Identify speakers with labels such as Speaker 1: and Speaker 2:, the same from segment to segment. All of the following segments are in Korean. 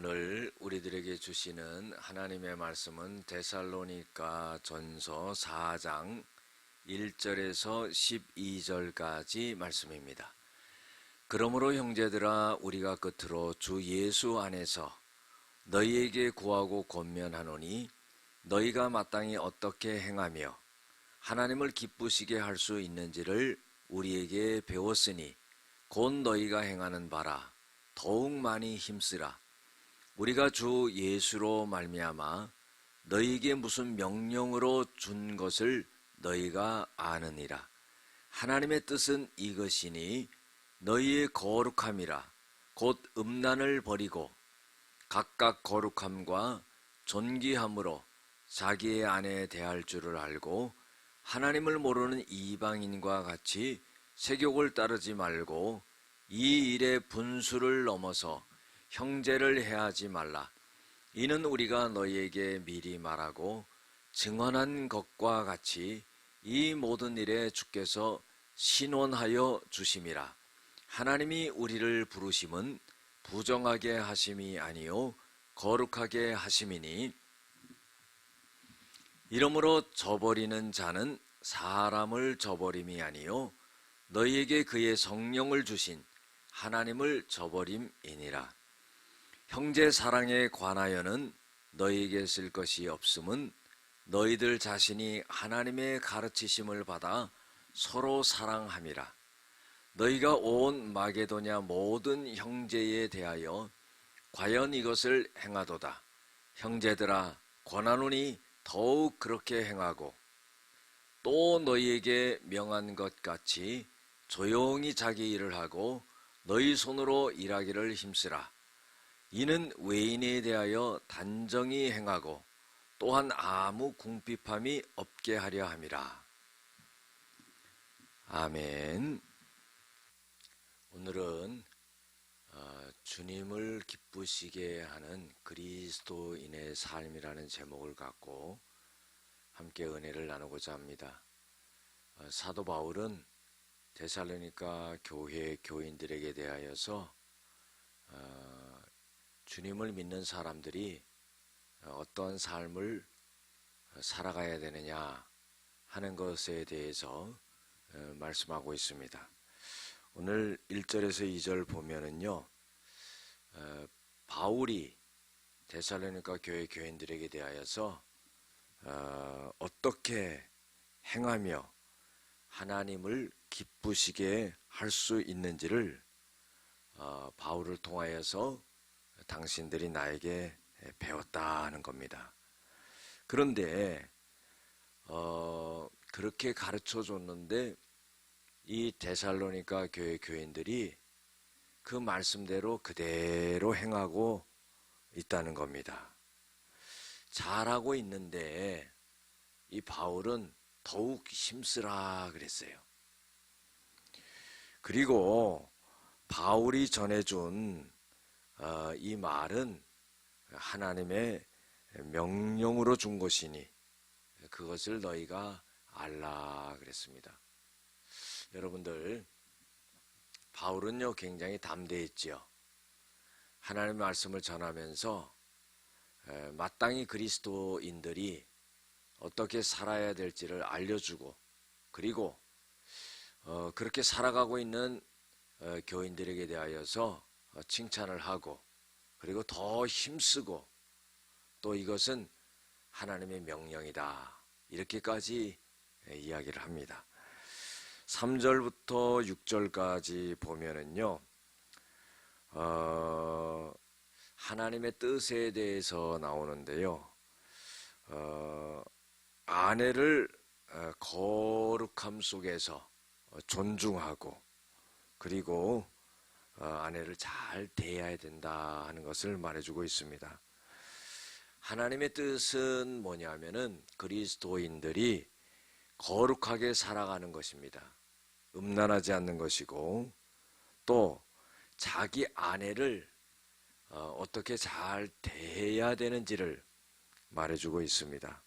Speaker 1: 오늘 우리들에게 주시는 하나님의 말씀은 데살로니가 전서 4장 1절에서 12절까지 말씀입니다. 그러므로 형제들아, 우리가 끝으로 주 예수 안에서 너희에게 구하고 권면하노니, 너희가 마땅히 어떻게 행하며 하나님을 기쁘시게 할 수 있는지를 우리에게 배웠으니 곧 너희가 행하는 바라 더욱 많이 힘쓰라. 우리가 주 예수로 말미암아 너희에게 무슨 명령으로 준 것을 너희가 아느니라. 하나님의 뜻은 이것이니 너희의 거룩함이라. 곧 음란을 버리고 각각 거룩함과 존귀함으로 자기의 아내에 대할 줄을 알고, 하나님을 모르는 이방인과 같이 세욕을 따르지 말고 이 일의 분수를 넘어서 형제를 해하지 말라. 이는 우리가 너희에게 미리 말하고 증언한 것과 같이 이 모든 일에 주께서 신원하여 주심이라. 하나님이 우리를 부르심은 부정하게 하심이 아니요 거룩하게 하심이니, 이러므로 저버리는 자는 사람을 저버림이 아니요 너희에게 그의 성령을 주신 하나님을 저버림이니라. 형제 사랑에 관하여는 너희에게 쓸 것이 없음은 너희들 자신이 하나님의 가르치심을 받아 서로 사랑함이라. 너희가 온 마게도냐 모든 형제에 대하여 과연 이것을 행하도다. 형제들아, 권하노니 더욱 그렇게 행하고, 또 너희에게 명한 것 같이 조용히 자기 일을 하고 너희 손으로 일하기를 힘쓰라. 이는 외인에 대하여 단정히 행하고 또한 아무 궁핍함이 없게 하려 함이라. 아멘. 오늘은 주님을 기쁘시게 하는 그리스도인의 삶이라는 제목을 갖고 함께 은혜를 나누고자 합니다. 사도 바울은 데살로니가 교회 교인들에게 대하여서 주님을 믿는 사람들이 어떤 삶을 살아가야 되느냐 하는 것에 대해서 말씀하고 있습니다. 오늘 1절에서 2절 보면은요, 바울이 데살로니가 교회 교인들에게 대하여서 어떻게 행하며 하나님을 기쁘시게 할 수 있는지를 바울을 통하여서 당신들이 나에게 배웠다 하는 겁니다. 그런데 그렇게 가르쳐 줬는데 이 데살로니가 교회 교인들이 그 말씀대로 그대로 행하고 있다는 겁니다. 잘하고 있는데 이 바울은 더욱 힘쓰라 그랬어요. 그리고 바울이 전해준 이 말은 하나님의 명령으로 준 것이니 그것을 너희가 알라 그랬습니다. 여러분들, 바울은요 굉장히 담대했지요. 하나님의 말씀을 전하면서 마땅히 그리스도인들이 어떻게 살아야 될지를 알려주고, 그리고 그렇게 살아가고 있는 교인들에게 대하여서 칭찬을 하고, 그리고 더 힘쓰고, 또 이것은 하나님의 명령이다 이렇게까지 이야기를 합니다. 3절부터 6절까지 보면은요, 하나님의 뜻에 대해서 나오는데요, 아내를 거룩함 속에서 존중하고, 그리고 아내를 잘 대해야 된다 하는 것을 말해주고 있습니다. 하나님의 뜻은 뭐냐면은 그리스도인들이 거룩하게 살아가는 것입니다. 음란하지 않는 것이고, 또 자기 아내를 어떻게 잘 대해야 되는지를 말해주고 있습니다.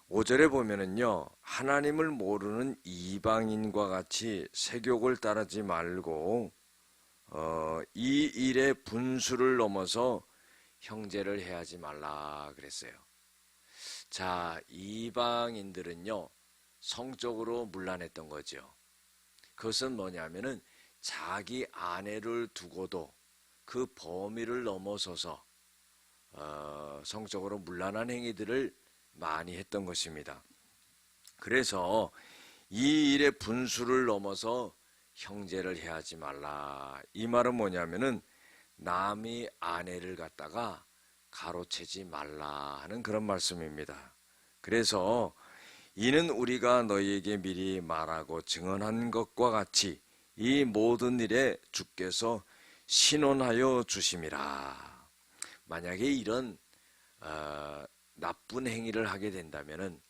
Speaker 1: 5절에 보면은요, 하나님을 모르는 이방인과 같이 세욕을 따르지 말고 이 일의 분수를 넘어서 형제를 해하지 말라 그랬어요. 자, 이방인들은요, 성적으로 문란했던 거죠. 그것은 뭐냐면은 자기 아내를 두고도 그 범위를 넘어서서 성적으로 문란한 행위들을 많이 했던 것입니다. 그래서 이 일의 분수를 넘어서 형제를 해하지 말라. 이 말은 뭐냐면은 남이 아내를 갖다가 가로채지 말라 하는 그런 말씀입니다. 그래서 이는 우리가 너희에게 미리 말하고 증언한 것과 같이 이 모든 일에 주께서 신원하여 주심이라. 만약에 이런 나쁜 행위를 하게 된다면은,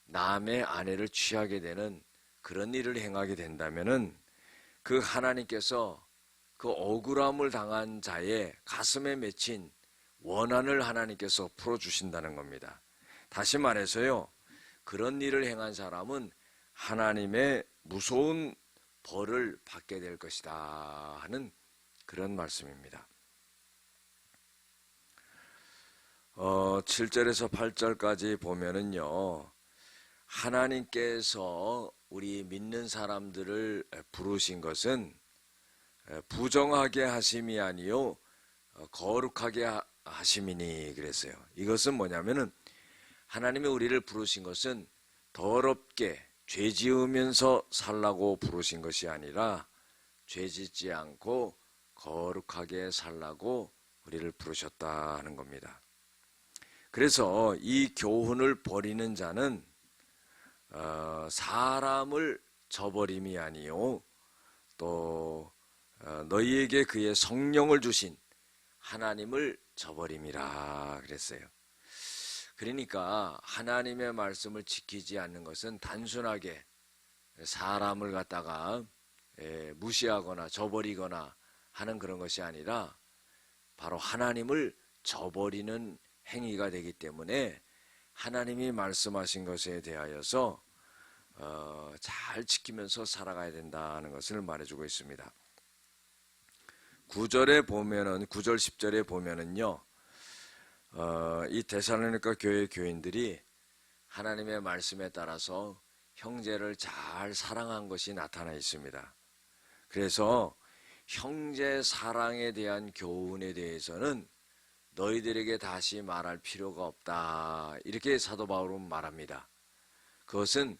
Speaker 1: 남의 아내를 취하게 되는 그런 일을 행하게 된다면은, 그 하나님께서 그 억울함을 당한 자의 가슴에 맺힌 원한을 하나님께서 풀어주신다는 겁니다. 다시 말해서요, 그런 일을 행한 사람은 하나님의 무서운 벌을 받게 될 것이다 하는 그런 말씀입니다. 7절에서 8절까지 보면은요, 하나님께서 우리 믿는 사람들을 부르신 것은 부정하게 하심이 아니요 거룩하게 하심이니 그랬어요. 이것은 뭐냐면은 하나님이 우리를 부르신 것은 더럽게 죄 지으면서 살라고 부르신 것이 아니라 죄 짓지 않고 거룩하게 살라고 우리를 부르셨다 하는 겁니다. 그래서 이 교훈을 버리는 자는 사람을 저버림이 아니요 또 너희에게 그의 성령을 주신 하나님을 저버림이라 그랬어요. 그러니까 하나님의 말씀을 지키지 않는 것은 단순하게 사람을 갖다가 무시하거나 저버리거나 하는 그런 것이 아니라 바로 하나님을 저버리는 행위가 되기 때문에 하나님이 말씀하신 것에 대하여서 잘 지키면서 살아가야 된다는 것을 말해주고 있습니다. 9절에 보면은 9절 10절에 보면은요, 이 데살로니가 교회 교인들이 하나님의 말씀에 따라서 형제를 잘 사랑한 것이 나타나 있습니다. 그래서 형제 사랑에 대한 교훈에 대해서는 너희들에게 다시 말할 필요가 없다. 이렇게 사도 바울은 말합니다. 그것은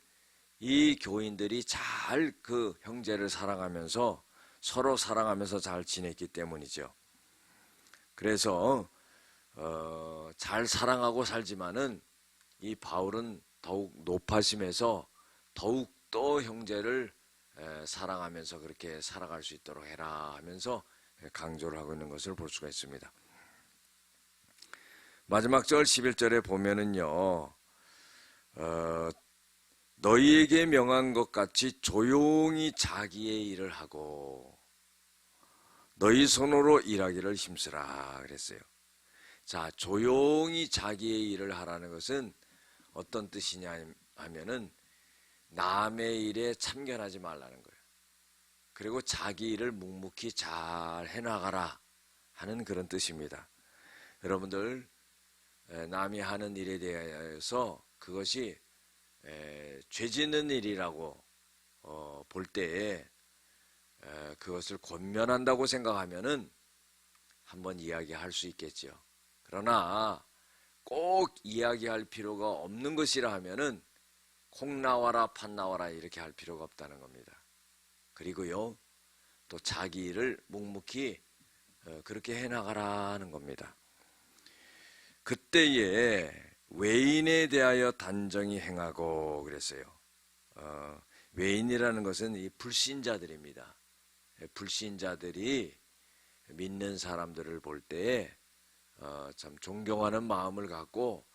Speaker 1: 이 교인들이 잘 그 형제를 사랑하면서 서로 사랑하면서 잘 지냈기 때문이죠. 그래서 잘 사랑하고 살지만은 이 바울은 더욱 높아심에서 더욱더 형제를 사랑하면서 그렇게 살아갈 수 있도록 해라 하면서 강조를 하고 있는 것을 볼 수가 있습니다. 마지막 절 11절에 보면은요, 너희에게 명한 것 같이 조용히 자기의 일을 하고 너희 손으로 일하기를 힘쓰라 그랬어요. 자, 조용히 자기의 일을 하라는 것은 어떤 뜻이냐 하면은 남의 일에 참견하지 말라는 거예요. 그리고 자기 일을 묵묵히 잘 해나가라 하는 그런 뜻입니다. 여러분들 남이 하는 일에 대해서 그것이 죄 짓는 일이라고 볼 때에 그것을 권면한다고 생각하면은 한번 이야기할 수 있겠죠. 그러나 꼭 이야기할 필요가 없는 것이라 하면은 콩 나와라 팥 나와라 이렇게 할 필요가 없다는 겁니다. 그리고요, 또 자기 일을 묵묵히 그렇게 해나가라 하는 겁니다. 그때에 외인에 대하여 단정히 행하고 그랬어요. 외인이라는 것은 이 불신자들입니다. 불신자들이 믿는 사람들을 볼 때에 참 존경하는 마음을 갖고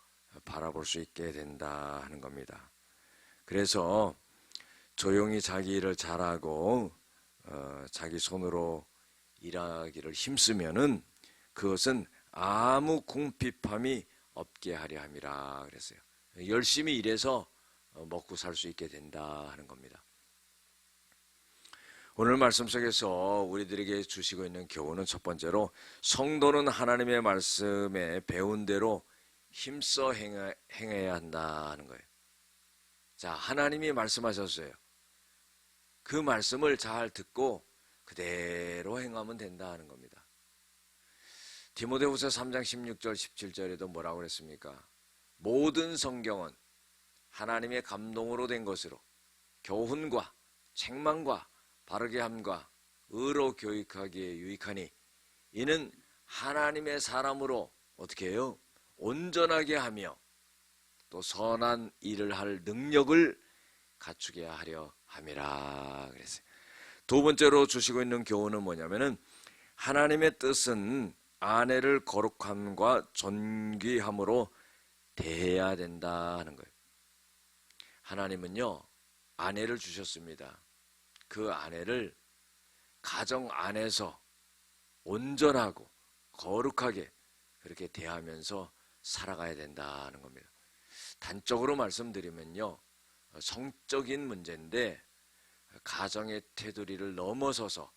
Speaker 1: 바라볼 수 있게 된다 하는 겁니다. 그래서 조용히 자기 일을 잘하고 자기 손으로 일하기를 힘쓰면은 그것은 아무 궁핍함이 없게 하려 함이라 그랬어요. 열심히 일해서 먹고 살 수 있게 된다 하는 겁니다. 오늘 말씀 속에서 우리들에게 주시고 있는 교훈은 첫 번째로 성도는 하나님의 말씀에 배운 대로 힘써 행해야 한다는 거예요. 자, 하나님이 말씀하셨어요. 그 말씀을 잘 듣고 그대로 행하면 된다는 겁니다. 디모데후서 3장 16절 17절에도 뭐라고 그랬습니까? 모든 성경은 하나님의 감동으로 된 것으로 교훈과 책망과 바르게 함과 의로 교육하기에 유익하니 이는 하나님의 사람으로 어떻게 해요? 온전하게 하며 또 선한 일을 할 능력을 갖추게 하려 함이라 그랬어요. 두 번째로 주시고 있는 교훈은 뭐냐면은 하나님의 뜻은 아내를 거룩함과 존귀함으로 대해야 된다 하는 거예요. 하나님은요, 아내를 주셨습니다. 그 아내를 가정 안에서 온전하고 거룩하게 그렇게 대하면서 살아가야 된다는 겁니다. 단적으로 말씀드리면요, 성적인 문제인데 가정의 테두리를 넘어서서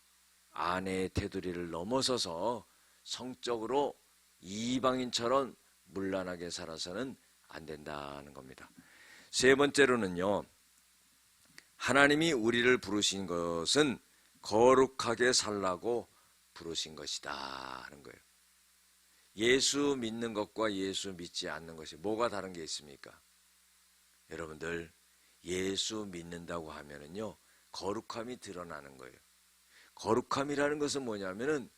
Speaker 1: 아내의 테두리를 넘어서서 성적으로 이방인처럼 문란하게 살아서는 안 된다는 겁니다. 세 번째로는요, 하나님이 우리를 부르신 것은 거룩하게 살라고 부르신 것이다 하는 거예요. 예수 믿는 것과 예수 믿지 않는 것이 뭐가 다른 게 있습니까? 여러분들, 예수 믿는다고 하면은요, 거룩함이 드러나는 거예요. 거룩함이라는 것은 뭐냐면은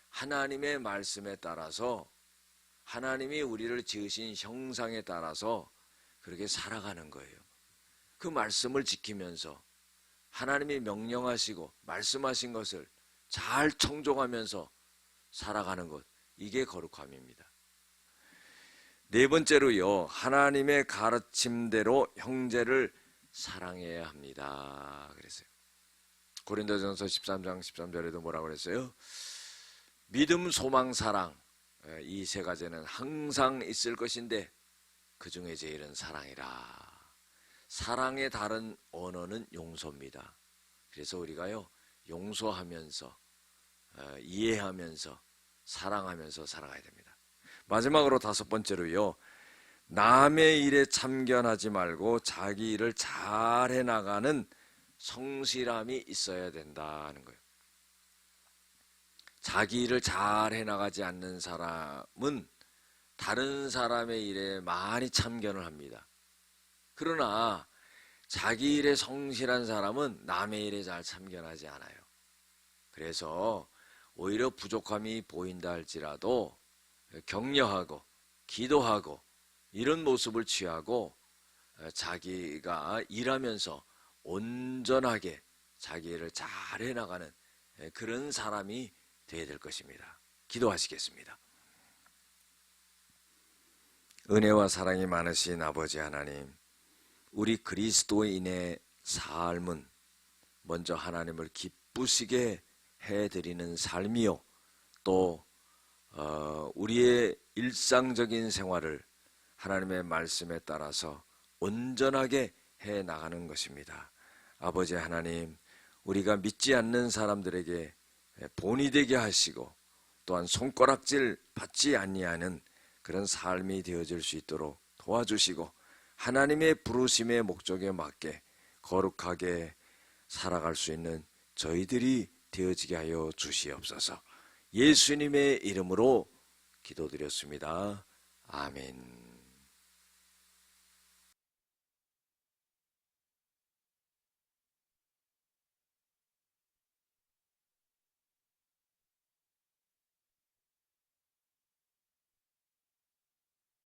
Speaker 1: 하나님의 말씀에 따라서 하나님이 우리를 지으신 형상에 따라서 그렇게 살아가는 거예요. 그 말씀을 지키면서 하나님이 명령하시고 말씀하신 것을 잘 청종하면서 살아가는 것, 이게 거룩함입니다. 네 번째로요, 하나님의 가르침대로 형제를 사랑해야 합니다. 그랬어요. 고린도전서 13장 13절에도 뭐라고 그랬어요? 믿음, 소망, 사랑, 이 세 가지는 항상 있을 것인데 그 중에 제일은 사랑이라. 사랑의 다른 언어는 용서입니다. 그래서 우리가요, 용서하면서 이해하면서 사랑하면서 살아가야 됩니다. 마지막으로 다섯 번째로요, 남의 일에 참견하지 말고 자기 일을 잘 해나가는 성실함이 있어야 된다는 거예요. 자기 일을 잘 해나가지 않는 사람은 다른 사람의 일에 많이 참견을 합니다. 그러나 자기 일에 성실한 사람은 남의 일에 잘 참견하지 않아요. 그래서 오히려 부족함이 보인다 할지라도 격려하고 기도하고 이런 모습을 취하고 자기가 일하면서 온전하게 자기 일을 잘 해나가는 그런 사람이 되어야 될 것입니다. 기도하시겠습니다. 은혜와 사랑이 많으신 아버지 하나님, 우리 그리스도인의 삶은 먼저 하나님을 기쁘시게 해드리는 삶이요, 또 우리의 일상적인 생활을 하나님의 말씀에 따라서 온전하게 해나가는 것입니다. 아버지 하나님, 우리가 믿지 않는 사람들에게 본이 되게 하시고 또한 손가락질 받지 아니하는 그런 삶이 되어질 수 있도록 도와주시고 하나님의 부르심의 목적에 맞게 거룩하게 살아갈 수 있는 저희들이 되어지게 하여 주시옵소서. 예수님의 이름으로 기도드렸습니다. 아멘.